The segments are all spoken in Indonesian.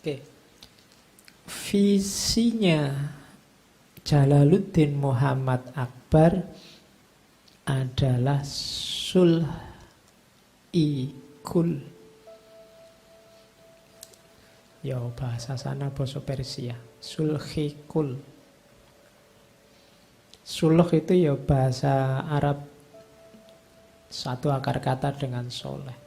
Oke. Visinya Jalaluddin Muhammad Akbar adalah sulh-i-kul. Ya bahasa sana bahasa Persia. Sulh-i-kul. Sulh itu ya bahasa Arab, satu akar kata dengan soleh.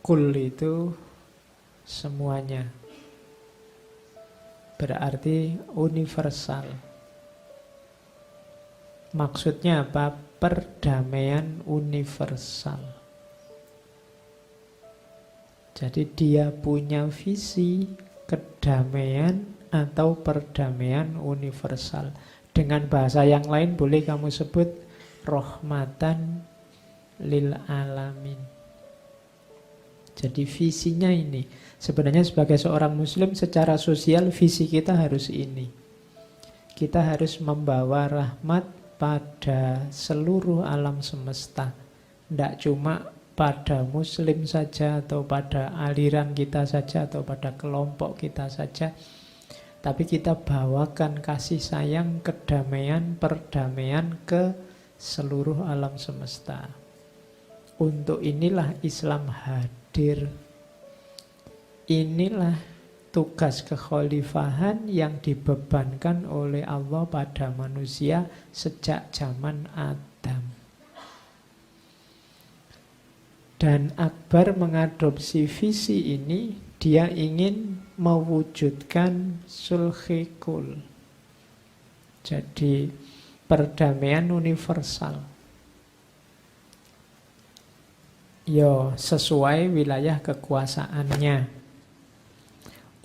Kul itu semuanya, berarti universal. Maksudnya apa? Perdamaian universal. Jadi dia punya visi kedamaian atau perdamaian universal. Dengan bahasa yang lain boleh kamu sebut rahmatan lil alamin. Jadi visinya ini. Sebenarnya sebagai seorang muslim secara sosial visi kita harus ini. Kita harus membawa rahmat pada seluruh alam semesta. Tidak cuma pada muslim saja atau pada aliran kita saja atau pada kelompok kita saja. Tapi kita bawakan kasih sayang, kedamaian, perdamaian ke seluruh alam semesta. Untuk inilah Islam hadir. Inilah tugas kekhalifahan yang dibebankan oleh Allah pada manusia sejak zaman Adam. Dan Akbar mengadopsi visi ini, dia ingin mewujudkan sulhikul. Jadi perdamaian universal. Yo, sesuai wilayah kekuasaannya.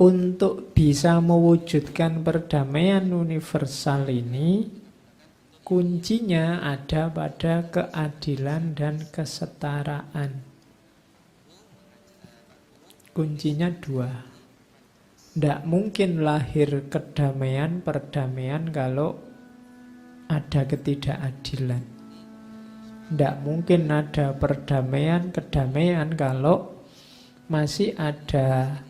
Untuk bisa mewujudkan perdamaian universal ini, kuncinya ada pada keadilan dan kesetaraan. Kuncinya dua. Tidak mungkin lahir kedamaian, perdamaian kalau ada ketidakadilan. Tidak mungkin ada perdamaian, kedamaian kalau masih ada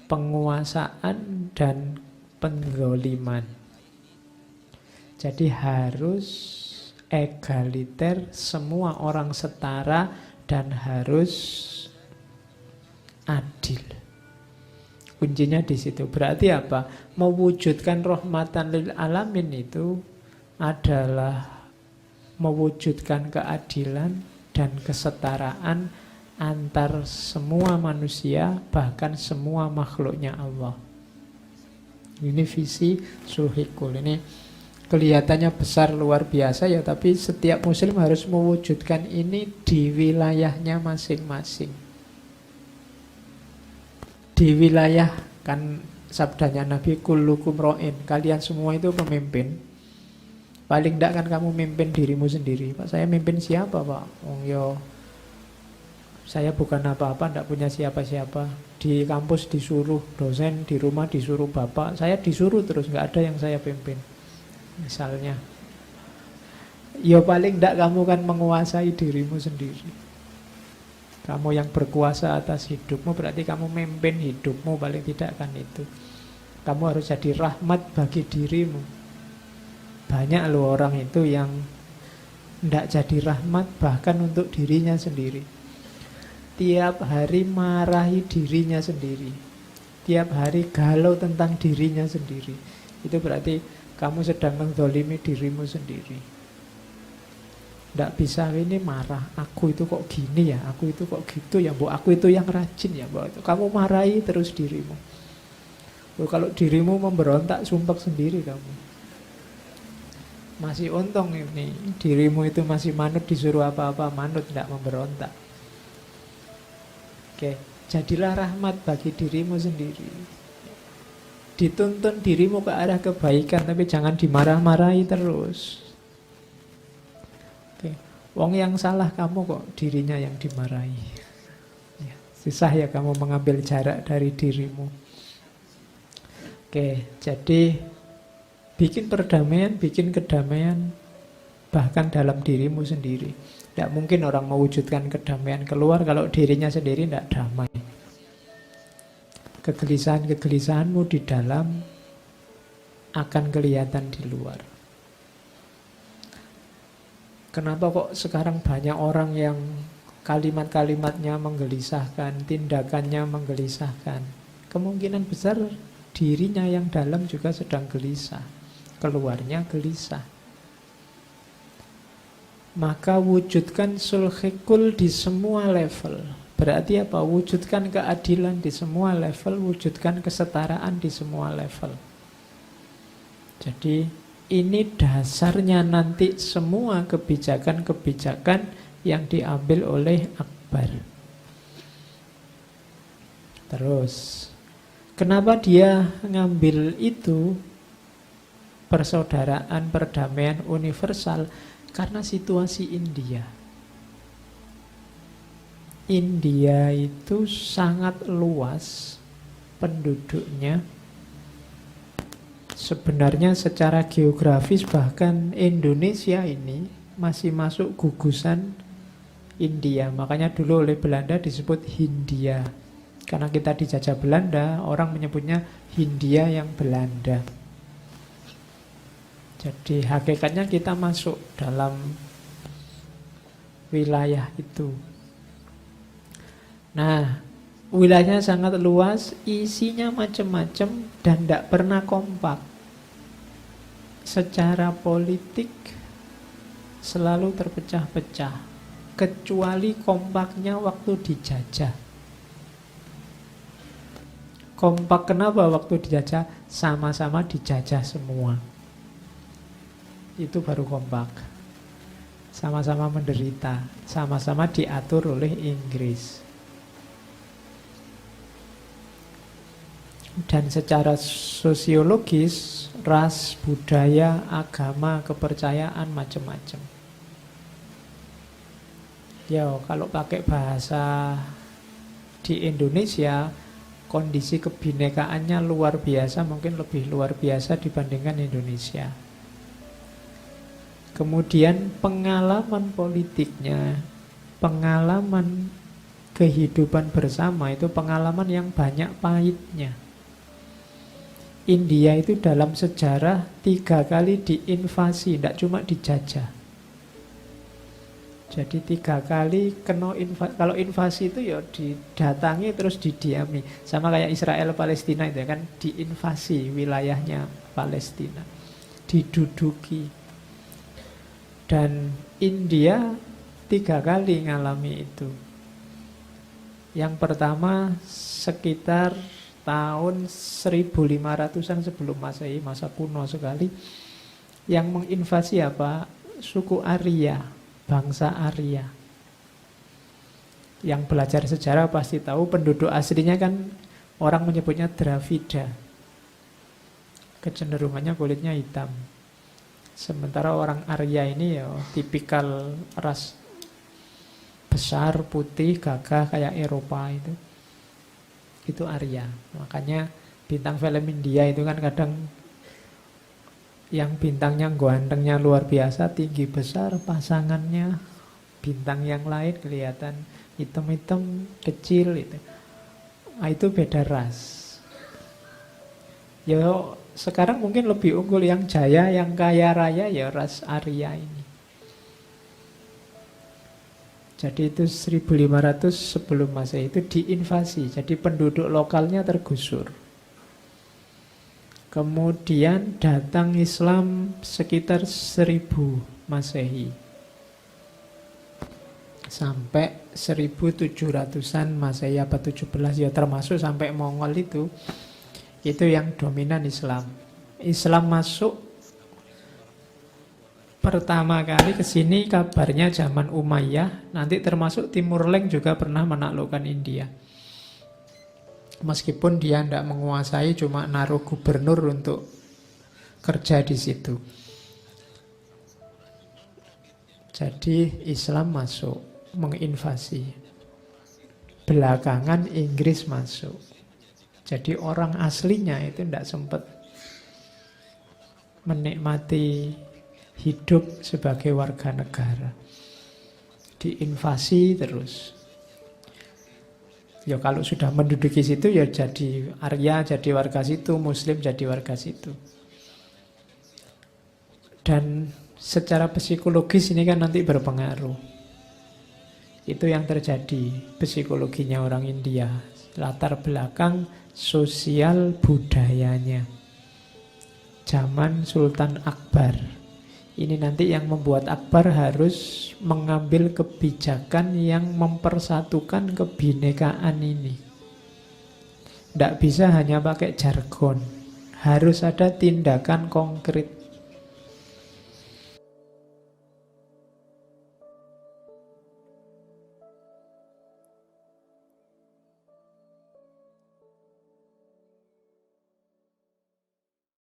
penguasaan dan penggoliman. Jadi harus egaliter, semua orang setara dan harus adil. Kuncinya di situ. Berarti apa? Mewujudkan rahmatan lil alamin itu adalah mewujudkan keadilan dan kesetaraan antar semua manusia, bahkan semua makhluknya Allah. Ini visi sulhikul. Ini kelihatannya besar luar biasa ya, tapi setiap muslim harus mewujudkan ini di wilayahnya masing-masing. Di wilayah, kan sabdanya Nabi, kullukum ra'in, kalian semua itu pemimpin. Paling tidak kan kamu mimpin dirimu sendiri. Pak, saya mimpin siapa Pak? Oh yo, saya bukan apa-apa, tidak punya siapa-siapa. Di kampus disuruh dosen, di rumah disuruh bapak. Saya disuruh terus, nggak ada yang saya pimpin. Misalnya, ya paling tidak kamu kan menguasai dirimu sendiri. Kamu yang berkuasa atas hidupmu, berarti kamu memimpin hidupmu, paling tidak kan itu. Kamu harus jadi rahmat bagi dirimu. Banyak loh orang itu yang tidak jadi rahmat bahkan untuk dirinya sendiri. Tiap hari marahi dirinya sendiri. Tiap hari galau tentang dirinya sendiri. Itu berarti kamu sedang menzalimi dirimu sendiri. Tidak bisa ini marah. Aku itu kok gini ya, aku itu kok gitu ya, Bu. Aku itu yang rajin ya, Bu. Kamu marahi terus dirimu. Kalau dirimu memberontak, sumpah sendiri kamu. Masih untung ini, dirimu itu masih manut, disuruh apa-apa manut, tidak memberontak. Oke, jadilah rahmat bagi dirimu sendiri. Dituntun dirimu ke arah kebaikan, tapi jangan dimarah-marahi terus. Oke, wong yang salah kamu kok dirinya yang dimarahi. Ya, susah ya kamu mengambil jarak dari dirimu. Oke, jadi bikin perdamaian, bikin kedamaian, bahkan dalam dirimu sendiri. Tidak mungkin orang mewujudkan kedamaian keluar kalau dirinya sendiri tidak damai. Kegelisahan-kegelisahanmu di dalam akan kelihatan di luar. Kenapa kok sekarang banyak orang yang kalimat-kalimatnya menggelisahkan, tindakannya menggelisahkan? Kemungkinan besar dirinya yang dalam juga sedang gelisah, keluarnya gelisah. Maka wujudkan sulhikul di semua level. Berarti apa? Wujudkan keadilan di semua level, wujudkan kesetaraan di semua level. Jadi ini dasarnya nanti semua kebijakan-kebijakan yang diambil oleh Akbar. Terus, kenapa dia ngambil itu? Persaudaraan, perdamaian universal. Karena situasi India. India itu sangat luas penduduknya. Sebenarnya secara geografis bahkan Indonesia ini masih masuk gugusan India. Makanya dulu oleh Belanda disebut Hindia. Karena kita dijajah Belanda, orang menyebutnya Hindia yang Belanda. Jadi hakikatnya kita masuk dalam wilayah itu. Nah, wilayahnya sangat luas, isinya macam-macam dan tidak pernah kompak. Secara politik selalu terpecah-pecah, kecuali kompaknya waktu dijajah. Kompak kenapa waktu dijajah? Sama-sama dijajah semua. Itu baru kompak. Sama-sama menderita, sama-sama diatur oleh Inggris. Dan secara sosiologis, ras, budaya, agama, kepercayaan, macam-macam. Ya, kalau pakai bahasa di Indonesia, kondisi kebinekaannya luar biasa, mungkin lebih luar biasa dibandingkan Indonesia. Kemudian pengalaman politiknya, pengalaman kehidupan bersama itu pengalaman yang banyak pahitnya. India itu dalam sejarah 3 kali diinvasi, tidak cuma dijajah. Jadi 3 kali kena invasi. Kalau invasi itu ya didatangi terus didiami. Sama kayak Israel Palestina itu kan diinvasi wilayahnya Palestina, diduduki. Dan India 3 kali ngalami itu. Yang pertama sekitar tahun 1500-an sebelum Masehi, masa kuno sekali. Yang menginvasi apa? Suku Arya, bangsa Arya. Yang belajar sejarah pasti tahu penduduk aslinya kan orang menyebutnya Dravida. Kecenderungannya kulitnya hitam. Sementara orang Arya ini ya tipikal ras besar, putih, gagah kayak Eropa itu. Itu Arya. Makanya bintang film India itu kan kadang yang bintangnya gantengnya luar biasa, tinggi besar, pasangannya bintang yang lain kelihatan hitam-hitam, kecil itu. Nah, itu beda ras. Ya sekarang mungkin lebih unggul yang jaya, yang kaya raya ya ras Arya ini. Jadi itu 1500 sebelum Masehi itu diinvasi. Jadi penduduk lokalnya tergusur. Kemudian datang Islam sekitar 1000 Masehi. Sampai 1700-an Masehi apa 17 ya termasuk sampai Mongol itu yang dominan Islam. Islam masuk pertama kali ke sini kabarnya zaman Umayyah, nanti termasuk Timur Leng juga pernah menaklukkan India. Meskipun dia tidak menguasai, cuma naruh gubernur untuk kerja di situ. Jadi Islam masuk, menginvasi. Belakangan Inggris masuk. Jadi orang aslinya itu tidak sempat menikmati hidup sebagai warga negara. Diinvasi terus. Ya kalau sudah menduduki situ ya jadi Arya, jadi warga situ, Muslim jadi warga situ. Dan secara psikologis ini kan nanti berpengaruh. Itu yang terjadi psikologinya orang India. Latar belakang sosial budayanya. Zaman Sultan Akbar. Ini nanti yang membuat Akbar harus mengambil kebijakan yang mempersatukan kebinekaan ini. Tidak bisa hanya pakai jargon. Harus ada tindakan konkret.